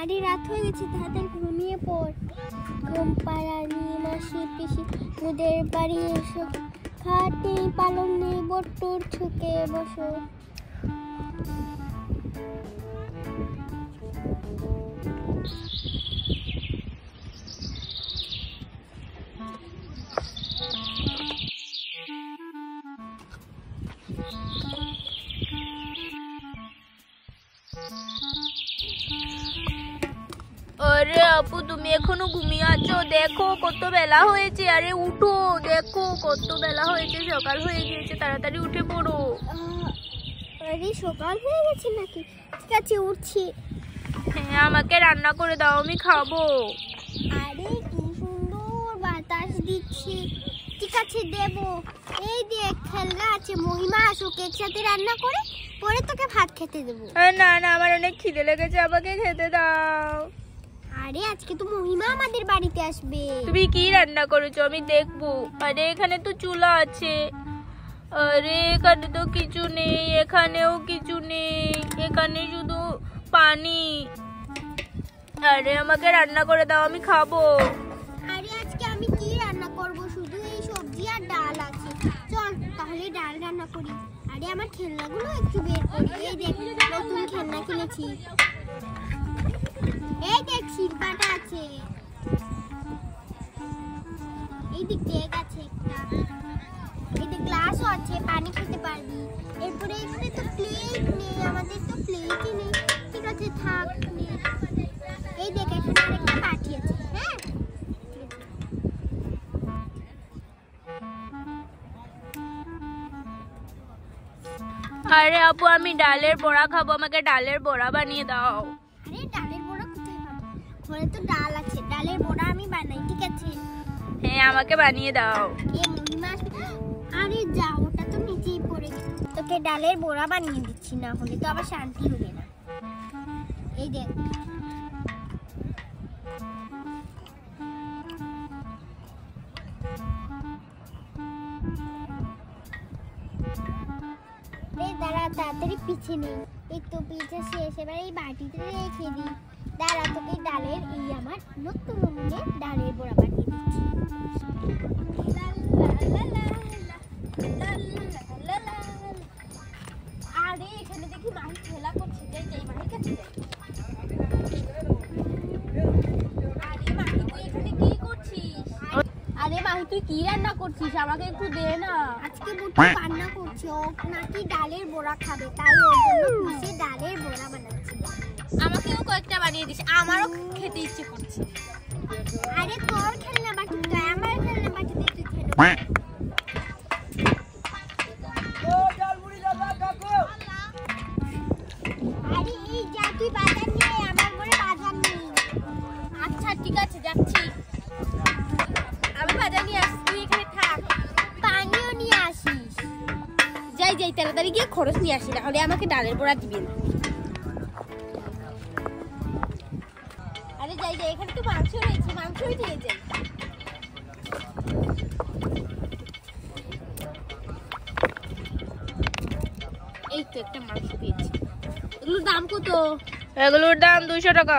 আরে রাত হয়ে গেছে, তাড়াতাড়ি ঘুমিয়ে পড়। ঘুম পাড়ানি মাসি পিসি ওদের বাড়ি এসো, খাট নেই পালং নেই বট্টুর ছুকে বসো। আরে আপু তুমি এখনো ঘুমিয়ে আছো? দেখো কত বেলা হয়েছে। আরে উঠো, দেখো কত বেলা হয়েছে, সকাল হয়ে গিয়েছে, তাড়াতাড়ি উঠে পড়ো। আরে সকাল হয়ে গেছে নাকি? ঠিক আছে উঠছি। হ্যাঁ আমাকে রান্না করে দাও, আমি খাবো। আরে কি সুন্দর বাতাস দিচ্ছে। ঠিক আছে দেবো। এই দেখ খেলনা আছে, মহিমা আসুক একসাথে রান্না করে পরে তোকে ভাত খেতে দেবো। না না আমার অনেক খিদে লেগেছে, আমাকে খেতে দাও। আরে আজকে তো মহিমা আমাদের বাড়িতে আসবে। তুমি কি রান্না করেছো আমি দেখবো। আরে এখানে তো চুলা আছে। আরে এখানে তো কিছু নেই, এখানেও কিছু নেই, এখানে শুধু পানি। আরে আমাকে রান্না করে দাও, আমি খাবো। আরে আজকে আমি কি রান্না করব, শুধু এই সবজি আর ডাল আছে। চল তাহলে ডাল রান্না করি। আরে আমার খেলনাগুলো একটু বের করি। এই দেখ নতুন খেলনা কিনেছি। এই দেখ শিল্পাটা আছে, এই দিক দেখ আছে একটা, এই দেখ গ্লাসও আছে, পানি খেতে পারবি। এরপরে এখানে তো প্লেট নেই, আমাদের তো প্লেটই নেই। ঠিক আছে থাক। এই দেখ এখানে আরেকটা বাটি আছে। হ্যাঁ আরে আপু আমি ডালের বড়া খাবো, আমাকে ডালের বড়া বানিয়ে দাও। আরে ডালের বড়া কোথায় পাবো? ঘরে তো ডাল আছে, ডালের বড়া আমি বানাই। ঠিক আছে হ্যাঁ আমাকে বানিয়ে দাও। এই মহিমা আসবে। আরে যা, ওটা তো নিচেই পড়ে গেছে। তোকে ডালের বড়া বানিয়ে দিচ্ছি, না হলে তো আবার শান্তি হবে না। এই দেখ দাঁড়া, তাড়াতাড়ি পিছিয়ে নেই। এই তো পিঠা শেষ, এবার এই বাটিতে রেখে দিই। দাঁড়া তোকে ডালের এই আমার নতুন নমুনের ডালের বড়া বানিয়ে দিচ্ছি। আরে এখানে দেখি মাহি খেলা করছে, এই মাহির কাছে যাই। আরে মাহি তুই এখানে কি করছিস? আরে মাহি তুই কি রান্না করছিস, আমাকে একটু দে না। আজকে বুটু রান্না করছে, ও নাকি ডালের বড়া খাবে, তাই ওর জন্য খুশি ডালের বড়া বানাচ্ছি। আমাকেও কয়েকটা বানিয়ে দিস, আমারও খেতে ইচ্ছে করছে। আরে তোর খেলনা বাটি তো আমার খেলনা বাটি দিয়ে তুই খেলো। আরে এই যা তুই বাজার নিয়ে আয়, আমার ঘরে বাজার নেই। আচ্ছা ঠিক আছে যাচ্ছি, আমি বাজার নিয়ে আসছি, তুই এখানে থাক। পানিও নিয়ে আসিস। যাই যাই তাড়াতাড়ি গিয়ে খরচ নিয়ে আসি, তাহলে আমাকে ডালের বড়া দিবেন। আরে যাই যাই, এখানে তো মাংস রয়েছে, মাংসই দিয়ে যাই। এই তো একটা মাংস পেয়েছি। এগুলোর দাম কত? এগুলোর দাম 200 টাকা।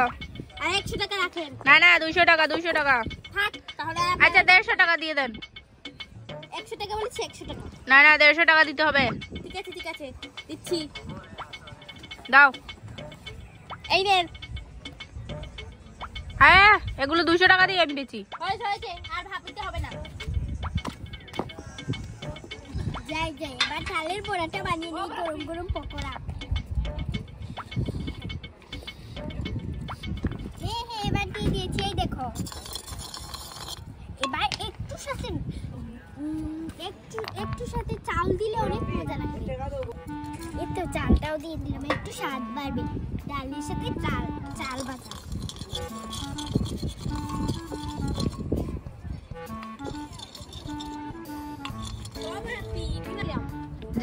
আর 100 টাকা রাখেন। না না 200 টাকা, 200 টাকা। থাক তাহলে। আচ্ছা 150 টাকা দিয়ে দেন। 100 টাকা বলেছি, 100 টাকা। না না 150 টাকা দিতে হবে। ঠিক আছে দিচ্ছি। দাও। এই নেন। হ্যাঁ এগুলো 200 টাকা দিয়ে আমি বেচি। হয়েছে, আর ভাবতে হবে না। যাই এবার ডালের বড়াটা বানিয়ে নেই, গরম গরম পকোড়া। হ্যাঁ এবার দিয়ে দিয়েছি, এই দেখো। এবার একটু সাথে চাল দিলে অনেক মজা লাগবে। এই তো চালটাও দিয়ে দিলাম, একটু স্বাদ বাড়বে। ডালের সাথে চাল ভাজা।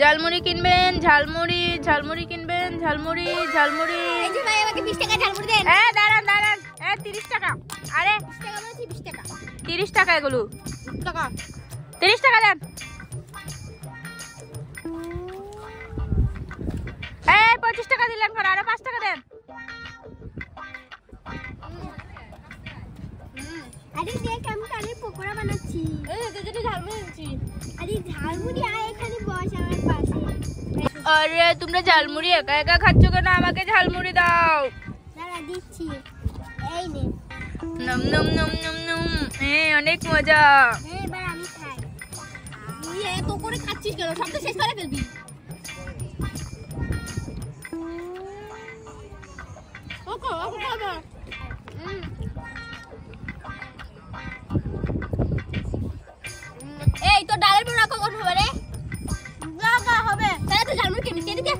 ঝালমুড়ি কিনবেন, ঝালমুড়ি কিনবেন, ঝালমুড়ি। এই যে ভাই আমাকে 20 টাকা ঝালমুড়ি দেন। দাঁড়ান 30 টাকা। আরে 20 টাকা বলেছি, 20 টাকা। 30 টাকা এগুলো। 20 টাকা। 30 টাকা দেন। 25 টাকা দিলেন, আরো 5 টাকা দেন। আরে দেখ আমি ডালের পকোড়া বানাচ্ছি। এই তোর জন্য ঝালমুড়ি এনেছি। আরে ঝালমুড়ি আয় এখানে বস আমার পাশে। আরে তোমরা ঝালমুড়ি একা একা খাচ্ছ কেন? আমাকে ঝালমুড়ি দাও। দাঁড়া দিচ্ছি, এই নে। নম নম নম নম নম, অনেক মজা। এবার আমি খাই। তুই এত করে খাচ্ছিস কেন? সব তো শেষ করে ফেলবি। ওকো ওকো খাবা। এই তো ডালের বড়া কখন হবে রে? গা হবে। তাহলে তো ঝালমুড়ি খেয়ে নিচ্ছি। এদিকে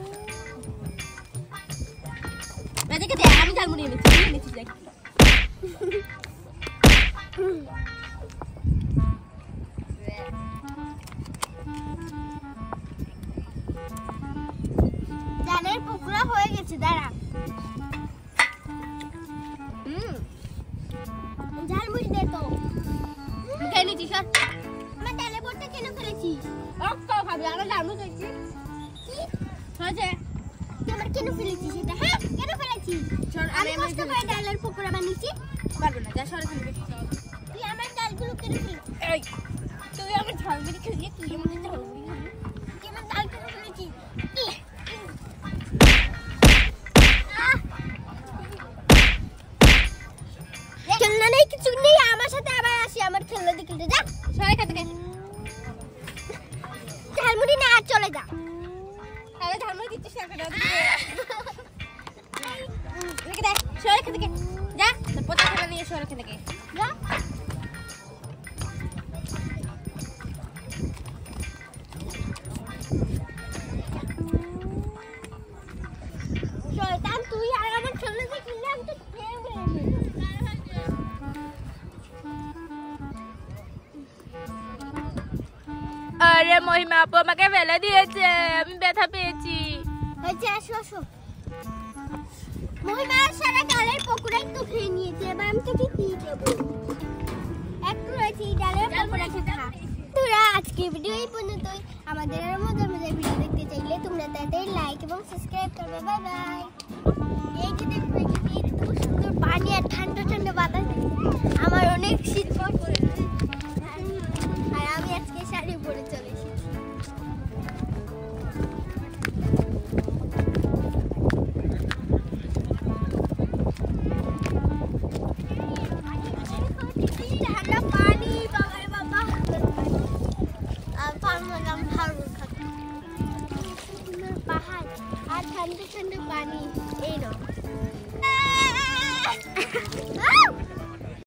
এদিকে দে, আমি ঝালমুড়ি এনেছি। তুই এনেছিস দেখ। ডালের পকোড়া হয়ে গেছে, দাঁড়া। ঝালমুড়ি দে তো। খেয়ে নিচ্ছি সর। আমার ডালের বড়টা কেন ফেলেছিস? ওকো খাবি, আমি ঝালমুড়ি খেয়েছি। কি? হয়েছে? তুই আমার কেন ফেলেছিস এটা? হ্যাঁ কেন ফেলেছিস? আমি কষ্ট করে ডালের পকোড়া বানিয়েছি। পারবো না, যা সরে খেলবি। তুই আমার ডালগুলো কেন ফেলেছিস? এই তুই আমার ঝালমুড়ি খেয়ে তুই আমাকে ঝালমুড়ি খাবি? তুই আমার ডাল কেন ফেলেছিস? খেলনা নেই, কিছু নেই, আমার সাথে আবার আসি আমার খেলনা দিয়ে খেলতে। যা সরে খেতে গে। ঝালমুড়ি না আর চলে যা। তাহলে ঝালমুড়ি দিচ্ছিস না কেন? এদিকে দে, সরে খেতে গে। যা, তোর পোতা খেলা নিয়ে সরে খেতে গে। যা। শয়তান, তুই আর আমার খেলনা দিয়ে খেললে আমি তো খেয়ে ফেলবো। আরে মহিমা আপু আমাকে ফেলে দিয়েছে, আমি ব্যথা পেয়েছি। হয়েছে, আসো আসো। মহিমা সারা ডালের পকোড়াই তো খেয়ে নিয়েছে, এবার আমি তোকে কি দেবো? একটু রয়েছে এই ডালের পকোড়া খেতে খা। তোরা আজকে ভিডিও এই পর্যন্তই। আমাদের আরো মজার মজার ভিডিও দেখতে চাইলে তোমরা তাদের লাইক এবং সাবস্ক্রাইব করবে। Bye bye. এই যে দেখো এখানে এত সুন্দর পানি আর ঠান্ডা ঠান্ডা বাতাস, আমার অনেক শীত পড়ছে। আর আমি আজকে শাড়ি পরে চলে এসেছি। ঠান্ডা পানি, বাবা রে বাবা। আর পারলাম ভালো খাতে। পাহাড় আর ঠান্ডা ঠান্ডা পানি, এই নাও।